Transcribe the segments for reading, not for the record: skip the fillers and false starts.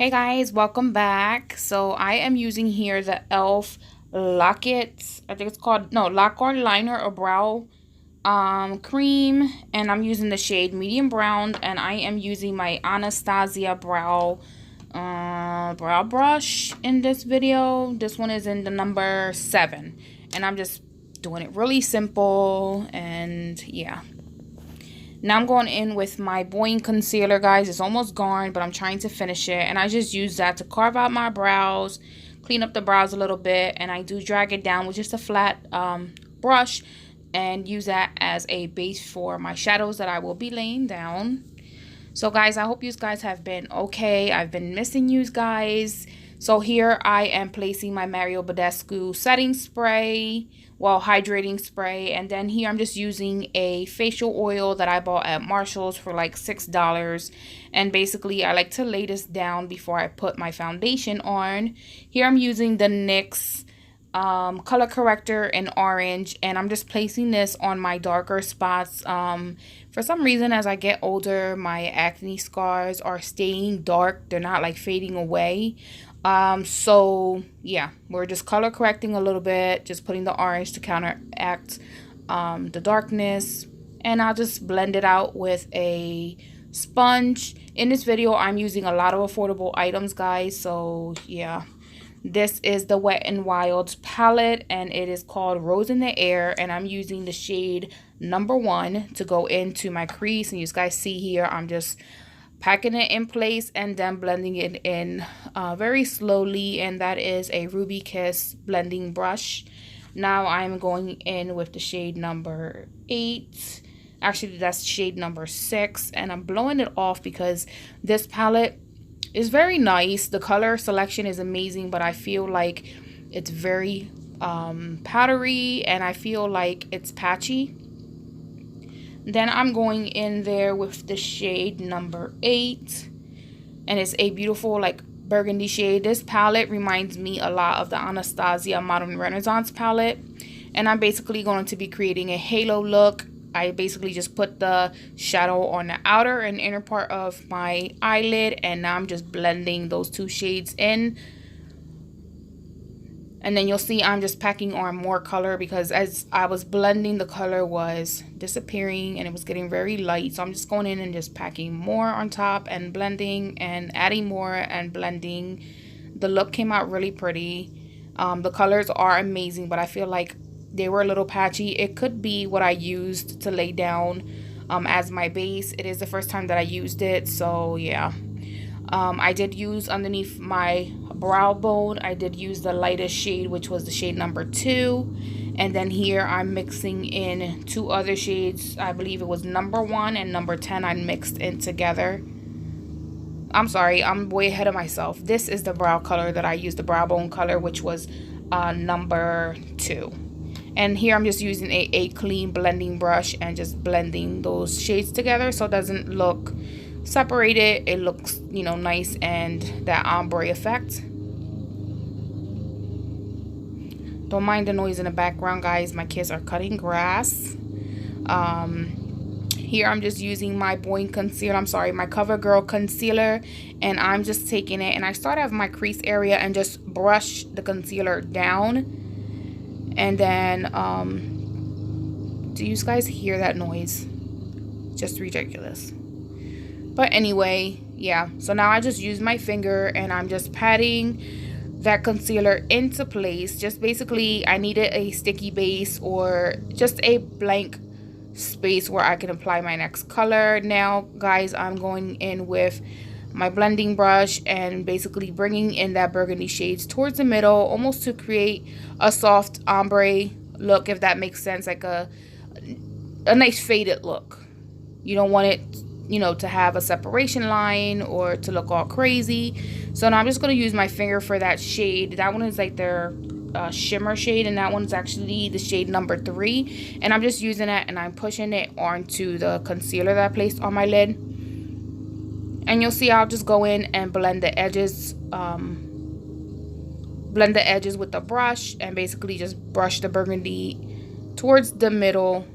Hey guys, welcome back. So I am using here the e.l.f. Locket. I think it's called Lock On Liner or Brow cream, and I'm using the shade medium brown, and I am using my Anastasia brow brush in this video. This one is in the number 7, and I'm just doing it really simple. And yeah, now I'm going in with my Boing concealer, guys. It's almost gone, but I'm trying to finish it. And I just use that to carve out my brows, clean up the brows a little bit. And I do drag it down with just a flat brush and use that as a base for my shadows that I will be laying down. So guys, I hope you guys have been okay. I've been missing you guys. So here I am placing my Mario Badescu setting spray, hydrating spray. And then here I'm just using a facial oil that I bought at Marshall's for like $6. And basically I like to lay this down before I put my foundation on. Here I'm using the NYX color corrector in orange, and I'm just placing this on my darker spots. For some reason, as I get older, my acne scars are staying dark. They're not like fading away. So yeah, we're just color correcting a little bit, just putting the orange to counteract the darkness, and I'll just blend it out with a sponge. In this video I'm using a lot of affordable items, guys, so yeah. This is the Wet n Wild palette, and it is called Rose in the Air, and I'm using the shade number 1 to go into my crease. And you guys see here, I'm just packing it in place and then blending it in very slowly, and that is a Ruby Kiss blending brush. Now I'm going in with the shade number 8. Actually, that's shade number 6, and I'm blowing it off because this palette is very nice. The color selection is amazing, but I feel like it's very powdery, and I feel like it's patchy. Then I'm going in there with the shade number 8, and it's a beautiful like burgundy shade. This palette reminds me a lot of the Anastasia Modern Renaissance palette, and I'm basically going to be creating a halo look. I basically just put the shadow on the outer and inner part of my eyelid, and now I'm just blending those two shades in. And then you'll see I'm just packing on more color because as I was blending, the color was disappearing and it was getting very light. So I'm just going in and just packing more on top and blending and adding more and blending. The look came out really pretty. The colors are amazing, but I feel like they were a little patchy. It could be what I used to lay down as my base. It is the first time that I used it, so yeah. I did use underneath my brow bone, I did use the lightest shade, which was the shade number 2. And then here I'm mixing in 2 other shades. I believe it was number 1 and number 10 I mixed in together. I'm sorry, I'm way ahead of myself. This is the brow color that I used, the brow bone color, which was number 2. And here I'm just using a clean blending brush and just blending those shades together so it doesn't look separated. It looks, you know, nice and that ombre effect. Don't mind the noise in the background, guys. My kids are cutting grass. Here I'm just using my Boing concealer. I'm sorry, my CoverGirl concealer. And I'm just taking it and I start at my crease area and just brush the concealer down. And then, do you guys hear that noise? Just ridiculous. But anyway, yeah. So now I just use my finger and I'm just patting that concealer into place. Just basically, I needed a sticky base or just a blank space where I can apply my next color. Now, guys, I'm going in with my blending brush and basically bringing in that burgundy shades towards the middle, almost to create a soft ombre look, if that makes sense, like a nice faded look. You don't want it, you know, to have a separation line or to look all crazy. So now I'm just going to use my finger for that shade. That one is like their shimmer shade, and that one's actually the shade number 3. And I'm just using it and I'm pushing it onto the concealer that I placed on my lid. And you'll see I'll just go in and blend the edges with the brush and basically just brush the burgundy towards the middle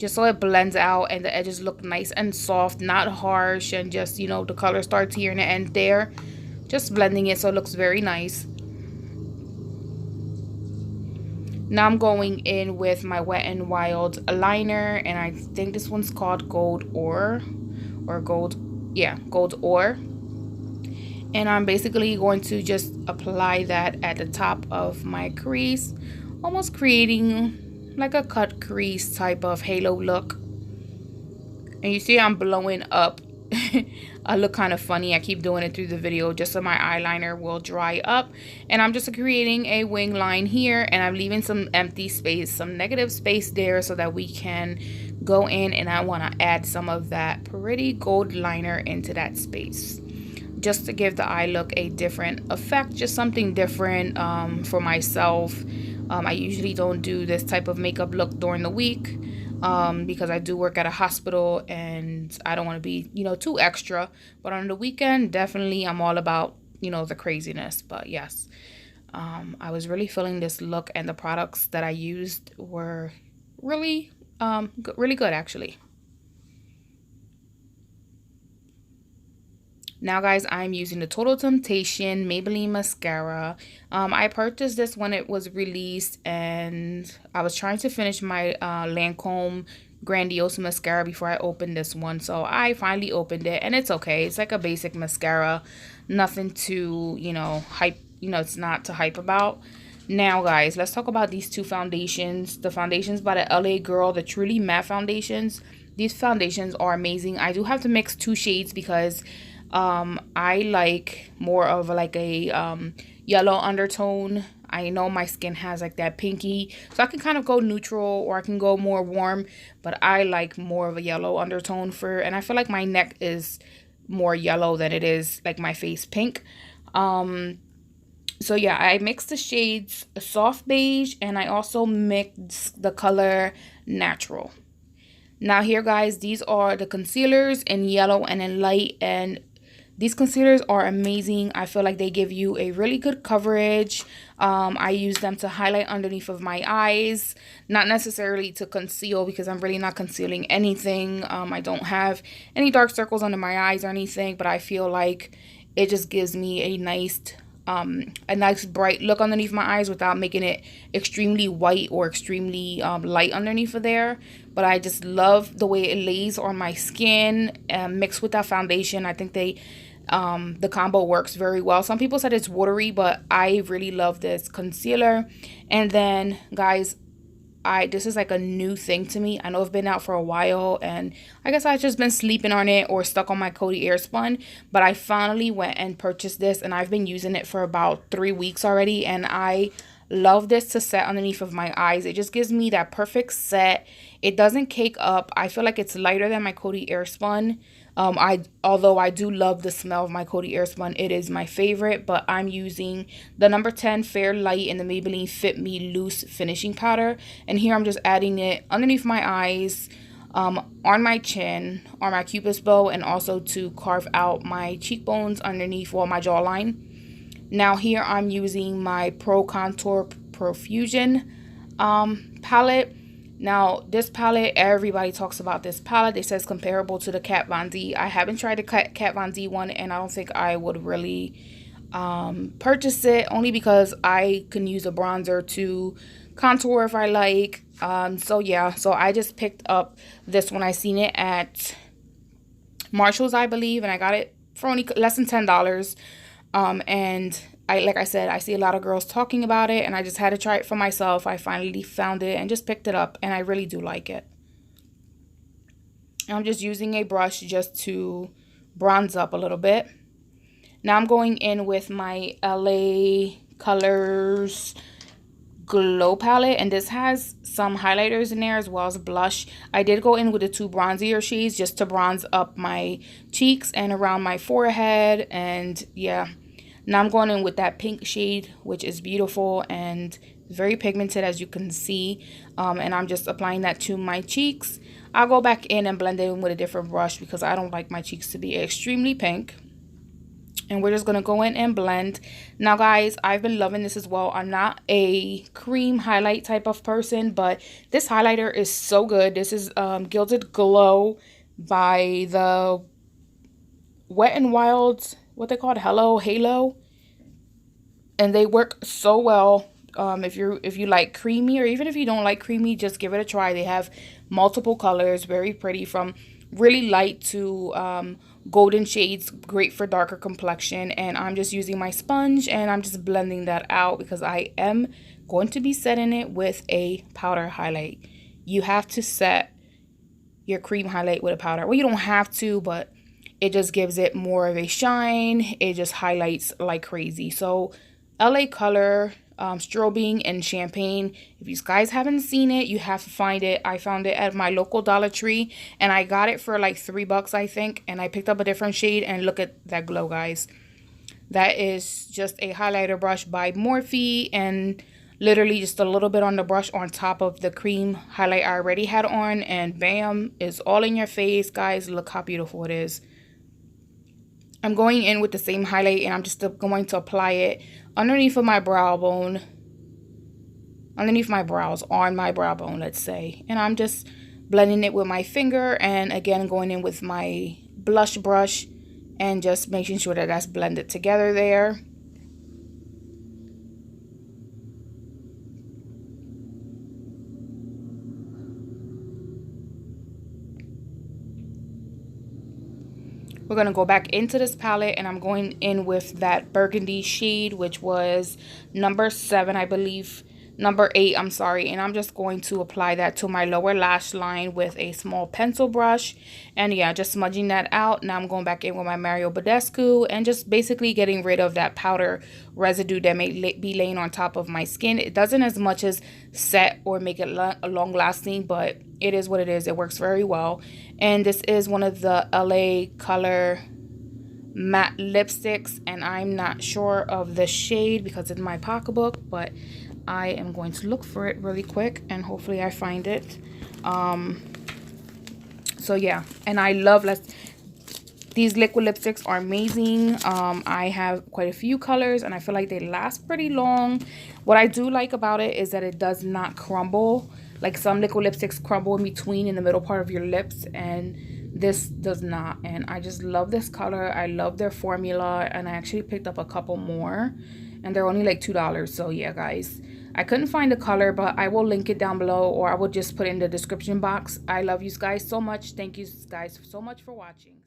just so it blends out and the edges look nice and soft, not harsh, and just, you know, the color starts here and the end there. Just blending it so it looks very nice. Now I'm going in with my Wet n Wild liner, and I think this one's called Gold Ore, or Gold, yeah, Gold Ore. And I'm basically going to just apply that at the top of my crease, almost creating like a cut crease type of halo look. And you see I'm blowing up. I look kind of funny. I keep doing it through the video just so my eyeliner will dry up. And I'm just creating a wing line here, and I'm leaving some empty space, some negative space there, so that we can go in, and I want to add some of that pretty gold liner into that space, just to give the eye look a different effect, just something different for myself. I usually don't do this type of makeup look during the week because I do work at a hospital and I don't want to be, you know, too extra. But on the weekend, definitely I'm all about, you know, the craziness. But yes, I was really feeling this look, and the products that I used were really, really good actually. Now, guys, I'm using the Total Temptation Maybelline Mascara. I purchased this when it was released, and I was trying to finish my Lancome Grandiose Mascara before I opened this one. So I finally opened it, and it's okay. It's like a basic mascara. Nothing to, you know, hype. You know, it's not to hype about. Now, guys, let's talk about these two foundations. The foundations by the LA Girl, the Truly Matte foundations. These foundations are amazing. I do have to mix two shades because I like more of like a yellow undertone. I know my skin has like that pinky, so I can kind of go neutral or I can go more warm, but I like more of a yellow undertone and I feel like my neck is more yellow than it is like my face pink. So yeah, I mixed the shades Soft Beige, and I also mixed the color Natural. Now here, guys, these are the concealers in yellow and in light, and these concealers are amazing. I feel like they give you a really good coverage. I use them to highlight underneath of my eyes, not necessarily to conceal because I'm really not concealing anything. I don't have any dark circles under my eyes or anything, but I feel like it just gives me a nice bright look underneath my eyes without making it extremely white or extremely light underneath of there. But I just love the way it lays on my skin mixed with that foundation. I think the combo works very well. Some people said it's watery, but I really love this concealer. And then, guys, this is like a new thing to me. I know it's been out for a while, and I guess I've just been sleeping on it or stuck on my Coty Airspun, but I finally went and purchased this, and I've been using it for about 3 weeks already, and I love this to set underneath of my eyes. It just gives me that perfect set. It doesn't cake up. I feel like it's lighter than my Coty Airspun. Although I do love the smell of my Coty Airspun, it is my favorite, but I'm using the number 10 Fair Light in the Maybelline Fit Me Loose Finishing Powder, and here I'm just adding it underneath my eyes, on my chin, on my cupid's bow, and also to carve out my cheekbones underneath, well, my jawline. Now here I'm using my Pro Contour Profusion palette. Now, this palette, everybody talks about this palette. It says comparable to the Kat Von D. I haven't tried the Kat Von D one, and I don't think I would really purchase it, only because I can use a bronzer to contour if I like. So yeah, so I just picked up this one. I seen it at Marshall's, I believe, and I got it for only less than $10. And like I said, I see a lot of girls talking about it, and I just had to try it for myself. I finally found it and just picked it up, and I really do like it. I'm just using a brush just to bronze up a little bit. Now I'm going in with my LA Colors Glow palette, and this has some highlighters in there as well as blush. I did go in with the two bronzier shades just to bronze up my cheeks and around my forehead, and yeah. Now I'm going in with that pink shade, which is beautiful and very pigmented, as you can see. And I'm just applying that to my cheeks. I'll go back in and blend it in with a different brush because I don't like my cheeks to be extremely pink. And we're just going to go in and blend. Now, guys, I've been loving this as well. I'm not a cream highlight type of person, but this highlighter is so good. This is Gilded Glow by the Wet n Wild what they called, Halo, and they work so well. If you like creamy, or even if you don't like creamy, just give it a try. They have multiple colors, very pretty, from really light to golden shades, great for darker complexion. And I'm just using my sponge and I'm just blending that out because I am going to be setting it with a powder highlight. You have to set your cream highlight with a powder. Well, you don't have to, but it just gives it more of a shine. It just highlights like crazy. So LA Color, strobing and champagne. If you guys haven't seen it, you have to find it. I found it at my local Dollar Tree and I got it for like $3, I think. And I picked up a different shade and look at that glow, guys. That is just a highlighter brush by Morphe, and literally just a little bit on the brush on top of the cream highlight I already had on, and bam, it's all in your face, guys. Look how beautiful it is. I'm going in with the same highlight and I'm just going to apply it underneath of my brow bone, underneath my brows, on my brow bone, let's say. And I'm just blending it with my finger, and again going in with my blush brush and just making sure that that's blended together there. We're going to go back into this palette and I'm going in with that burgundy shade, which was number 7, I believe. Number 8, I'm sorry. And I'm just going to apply that to my lower lash line with a small pencil brush. And yeah, just smudging that out. Now I'm going back in with my Mario Badescu and just basically getting rid of that powder residue that may be laying on top of my skin. It doesn't as much as set or make it long lasting, but it is what it is. It works very well. And this is one of the LA Color matte lipsticks, and I'm not sure of the shade because it's in my pocketbook, but I am going to look for it really quick and hopefully I find it. So yeah, and I love these liquid lipsticks are amazing. I have quite a few colors and I feel like they last pretty long. What I do like about it is that it does not crumble. Like some liquid lipsticks crumble in between in the middle part of your lips, and this does not. And I just love this color. I love their formula, and I actually picked up a couple more and they're only like $2. So yeah, guys, I couldn't find the color, but I will link it down below, or I will just put it in the description box. I love you guys so much. Thank you guys so much for watching.